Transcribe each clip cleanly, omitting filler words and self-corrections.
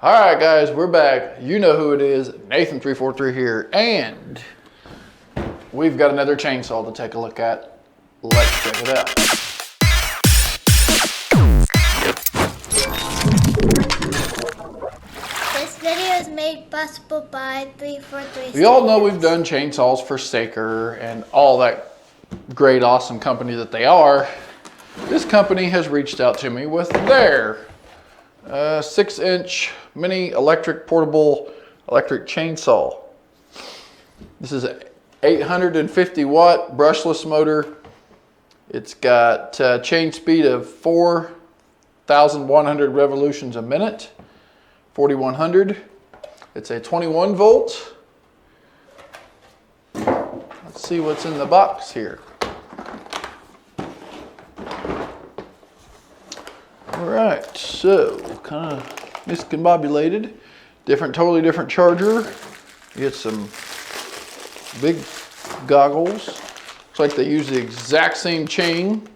All right, guys, we're back. You know who it is, Nathan343 here, and we've got another chainsaw to take a look at. Let's check it out. This video is made possible by 343. We all know we've done chainsaws for 𝐒𝐿𝐼𝐼 and all that great, awesome company that they are. This company has reached out to me with their 6-inch mini portable electric chainsaw. This is an 850 watt brushless motor. It's got chain speed of 4,100 revolutions a minute, 4,100. It's a 21 volt. Let's see what's in the box here. All right, so kind of discombobulated. Totally different charger. You get some big goggles. Looks like they use the exact same chain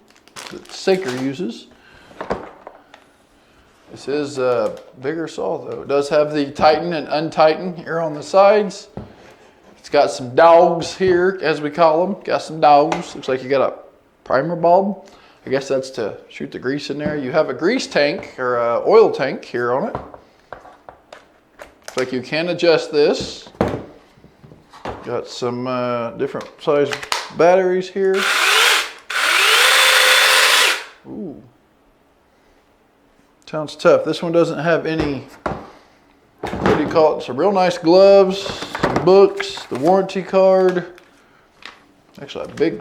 that 𝐒𝐚𝐼𝐼 uses. This is a bigger saw though. It does have the tighten and untighten here on the sides. It's got some dogs here, as we call them. Got some dogs. Looks like you got a primer bulb. I guess that's to shoot the grease in there. You have a grease tank or a oil tank here on it. Looks like you can adjust this. Got some different size batteries here. Ooh. Sounds tough. This one doesn't have any, what do you call it? Some real nice gloves, some books, the warranty card. Actually, a big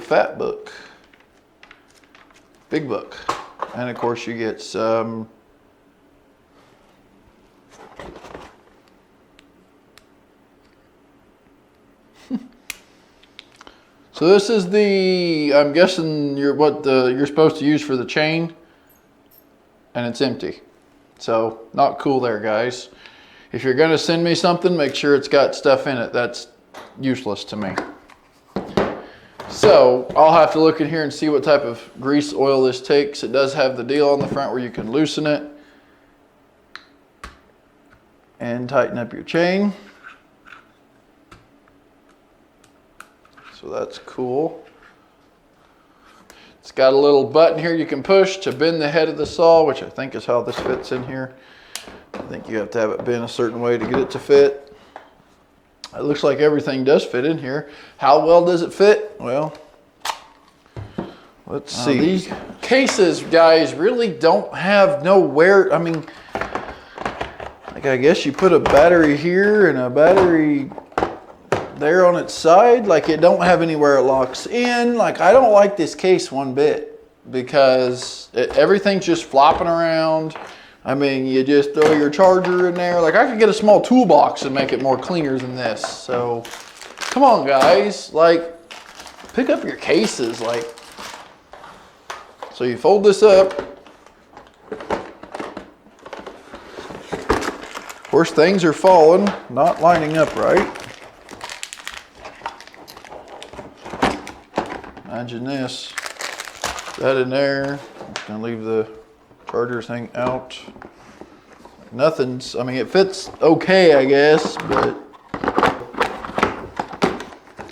fat book. Big book. And of course you get some so this is the, I'm guessing you're supposed to use for the chain, and it's empty. So not cool there, guys. If you're gonna send me something, make sure it's got stuff in it. That's useless to me. So I'll have to look in here and see what type of grease oil this takes. It does have the deal on the front where you can loosen it and tighten up your chain. So that's cool. It's got a little button here you can push to bend the head of the saw, which I think is how this fits in here. I think you have to have it bent a certain way to get it to fit. It looks like everything does fit in here. How well does it fit? Well, let's see. These cases, guys, really don't have nowhere. I mean, like I guess you put a battery here and a battery there on its side. Like it don't have anywhere it locks in. Like I don't like this case one bit because everything's just flopping around. I mean, you just throw your charger in there. Like I could get a small toolbox and make it more cleaner than this. So come on, guys, like pick up your cases. Like, so you fold this up. Of course, things are falling, not lining up right. Imagine this, that in there. I'm gonna leave the charger thing out. Nothing's, I mean, it fits okay, I guess, but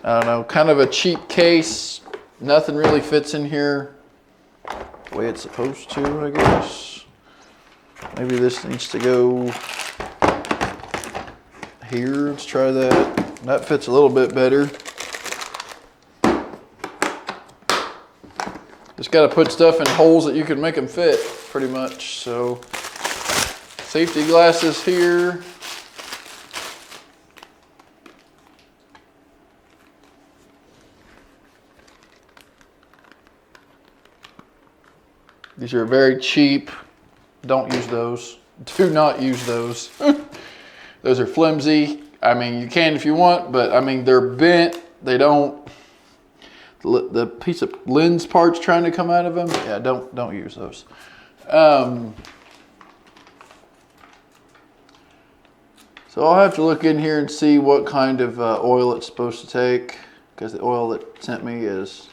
I don't know, kind of a cheap case. Nothing really fits in here the way it's supposed to, I guess. Maybe this needs to go here. Let's try that. That fits a little bit better. Just got to put stuff in holes that you can make them fit, pretty much. So, safety glasses here. These are very cheap. Don't use those. Do not use those. Those are flimsy. I mean, you can if you want, but I mean, they're bent. They don't. The piece of lens parts trying to come out of them, yeah, don't use those. So I'll have to look in here and see what kind of oil it's supposed to take, because the oil that sent me is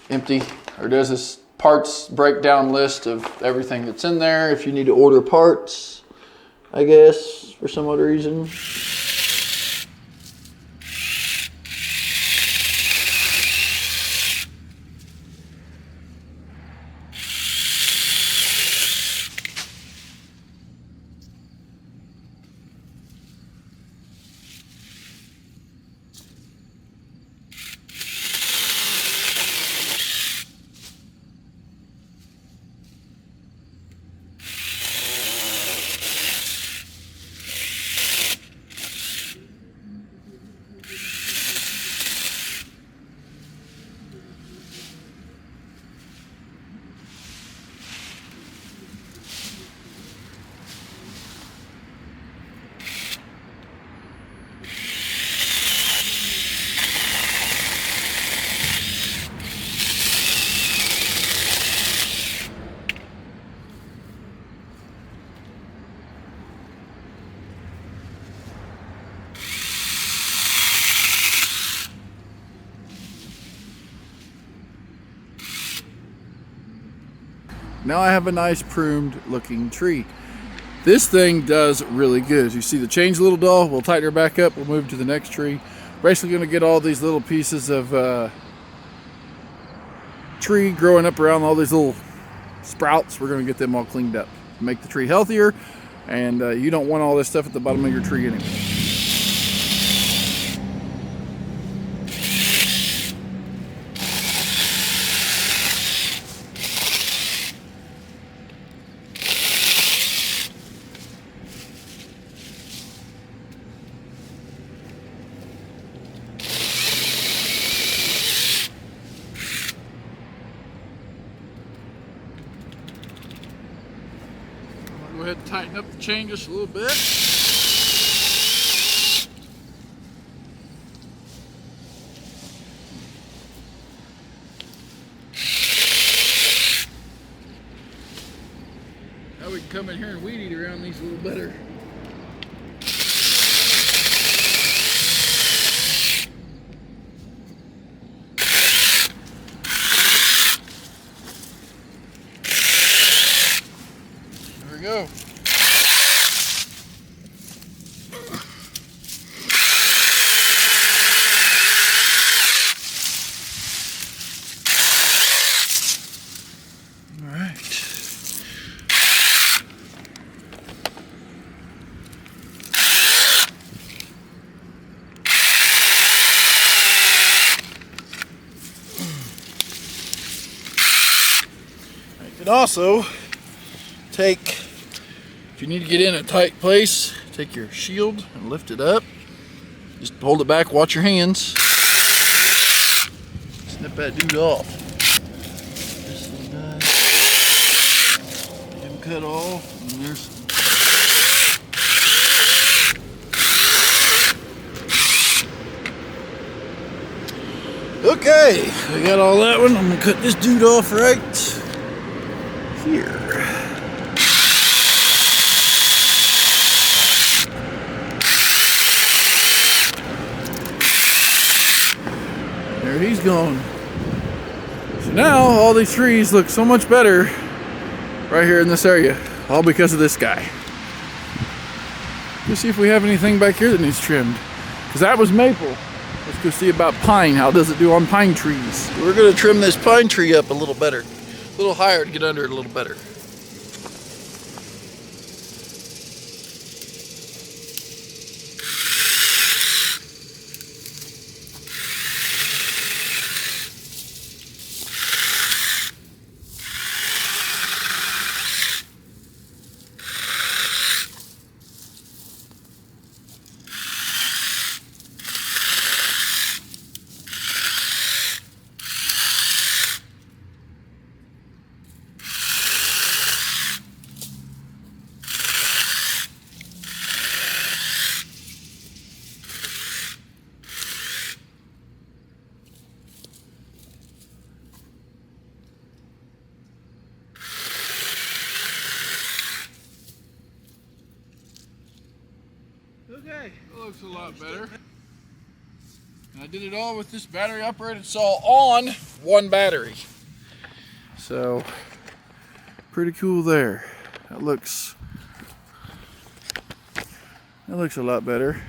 empty. Or does this parts breakdown list of everything that's in there if you need to order parts. I guess, for some odd reason. Now I have a nice pruned looking tree. This thing does really good. As you see, the chain's a little dull. We'll tighten her back up. We'll move to the next tree. Basically going to get all these little pieces of tree growing up around all these little sprouts. We're going to get them all cleaned up, make the tree healthier, and you don't want all this stuff at the bottom of your tree anyway. Go ahead and tighten up the chain just a little bit. Now we can come in here and weed eat around these a little better. There we go. All right. You can also take, if you need to get in a tight place, take your shield and lift it up. Just hold it back, watch your hands. Snip that dude off. This thing does. Get him cut off, and there's. Okay, I got all that one. I'm gonna cut this dude off right here. There he's gone. So now all these trees look so much better right here in this area, all because of this guy. Let's see if we have anything back here that needs trimmed, because that was maple. Let's go see about pine. How does it do on pine trees? We're going to trim this pine tree up a little better, a little higher to get under it a little better. Okay, that looks a lot better. And I did it all with this battery operated saw on one battery. So, pretty cool there. That looks That looks a lot better.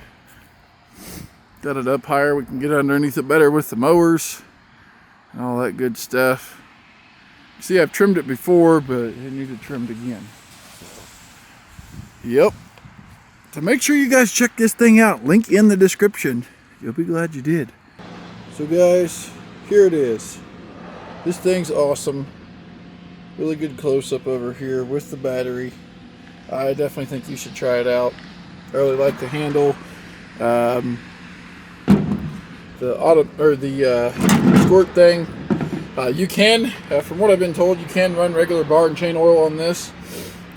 Got it up higher. We can get underneath it better with the mowers and all that good stuff. See, I've trimmed it before, but it needed trimmed again. Yep. So make sure you guys check this thing out. Link in the description. You'll be glad you did. So guys, here it is. This thing's awesome. Really good close-up over here with the battery. I definitely think you should try it out. I really like the handle. The squirt thing. You can, from what I've been told, you can run regular bar and chain oil on this.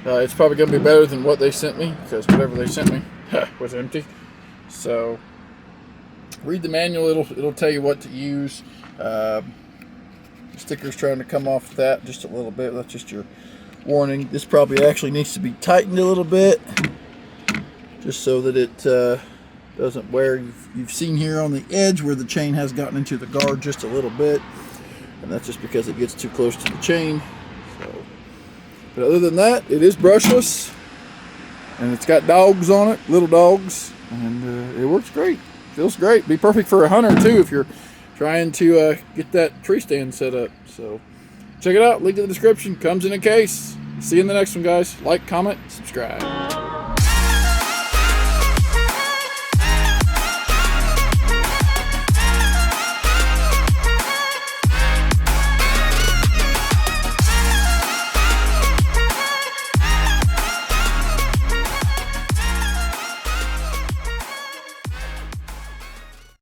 It's probably going to be better than what they sent me, because whatever they sent me was empty. So read the manual. It'll tell you what to use. The sticker's trying to come off that just a little bit. That's just your warning. This probably actually needs to be tightened a little bit, just so that it doesn't wear. You've seen here on the edge where the chain has gotten into the guard just a little bit, and that's just because it gets too close to the chain. So, but other than that, it is brushless, and it's got dogs on it, little dogs, and it works great. Feels great. Be perfect for a hunter too if you're trying to get that tree stand set up. So check it out. Link in the description. Comes in a case. See you in the next one, guys. Like, comment, subscribe.